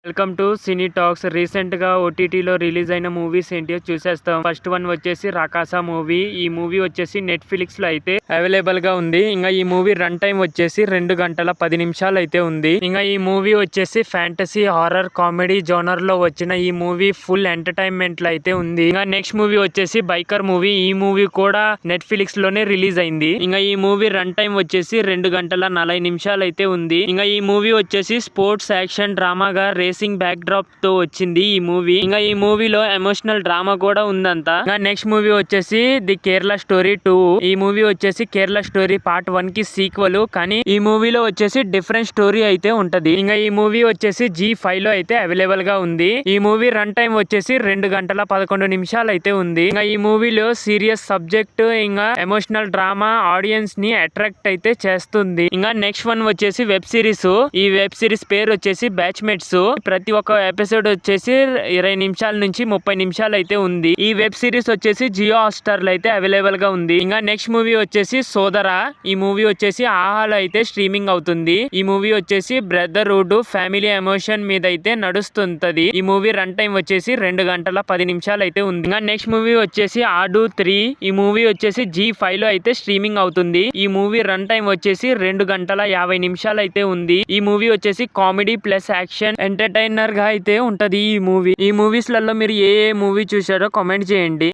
Welcome to cine talks. Recent గా ఓటీటీలో release అయిన మూవీస్ ఏంటో చూసేస్తాం. ఫస్ట్ వన్ వచ్చేసి రాకాసా మూవీ. ఈ మూవీ వచ్చేసి నెట్ఫ్లిక్స్ లో అయితే అవైలబుల్ గా ఉంది. ఇంకా ఈ మూవీ రన్ టైం వచ్చేసి 2 గంటల 10 నిమిషాలు అయితే ఉంది. ఇంకా ఈ మూవీ వచ్చేసి ఫ్యాంటసీ హారర్ కామెడీ జోనర్ లో వచ్చిన ఈ మూవీ ఫుల్ ఎంటర్టైన్మెంట్ లో అయితే ఉంది. ఇంకా నెక్స్ట్ మూవీ వచ్చేసి బైకర్ మూవీ. ఈ మూవీ కూడా నెట్ఫ్లిక్స్ లోనే రిలీజ్ అయింది. ఇంకా ఈ మూవీ రన్ టైం వచ్చేసి 2 గంటల 40 నిమిషాలు అయితే ఉంది. ఇంకా ఈ మూవీ వచ్చేసి స్పోర్ట్స్ యాక్షన్ డ్రామాగా రేసింగ్ బ్యాక్ డ్రాప్ తో వచ్చింది ఈ మూవీ. ఇంకా ఈ మూవీలో ఎమోషనల్ డ్రామా కూడా ఉందంట. ఇంకా నెక్స్ట్ మూవీ వచ్చేసి ది కేరళ స్టోరీ 2. ఈ మూవీ వచ్చేసి కేరళ స్టోరీ పార్ట్ 1 కి సీక్వెల్. కానీ ఈ మూవీలో వచ్చేసి డిఫరెంట్ స్టోరీ అయితే ఉంటది. ఇంకా ఈ మూవీ వచ్చేసి G5 లో అయితే అవైలబుల్ గా ఉంది. ఈ మూవీ రన్ టైం వచ్చేసి 2 గంటల 11 నిమిషాలు అయితే ఉంది. ఇంకా ఈ మూవీలో సీరియస్ సబ్జెక్ట్ ఇంకా ఎమోషనల్ డ్రామా ఆడియన్స్ ని అట్రాక్ట్ అయితే చేస్తుంది. ఇంకా నెక్స్ట్ వన్ వచ్చేసి వెబ్ సిరీస్. ఈ వెబ్ సిరీస్ పేరు వచ్చేసి బ్యాచ్మేట్స్. ప్రతి ఒక్క ఎపిసోడ్ వచ్చేసి 20 నిమిషాల నుంచి 30 నిమిషాలు అయితే ఉంది. ఈ వెబ్ సిరీస్ వచ్చేసి జియో హాట్స్టార్ లో అయితే అవైలబుల్ గా ఉంది. ఇంకా నెక్స్ట్ మూవీ వచ్చేసి సోదరా. ఈ మూవీ వచ్చేసి ఆహాలో అయితే స్ట్రీమింగ్ అవుతుంది. ఈ మూవీ వచ్చేసి బ్రదర్హుడ్ ఫ్యామిలీ ఎమోషన్ మీద అయితే నడుస్తుంటది. ఈ మూవీ రన్ టైం వచ్చేసి 2 గంటల 10 నిమిషాలు అయితే ఉంది. ఇంకా నెక్స్ట్ మూవీ వచ్చేసి ఆడు 3. ఈ మూవీ వచ్చేసి G5 లో అయితే స్ట్రీమింగ్ అవుతుంది. ఈ మూవీ రన్ టైం వచ్చేసి 2 గంటల 50 నిమిషాలు అయితే ఉంది. ఈ మూవీ వచ్చేసి కామెడీ ప్లస్ యాక్షన్ ఎంటర్టైనర్ గా అయితే ఉంటది ఈ మూవీ. ఈ మూవీస్ లలో మీరు ఏ మూవీ చూసారో కామెంట్ చేయండి.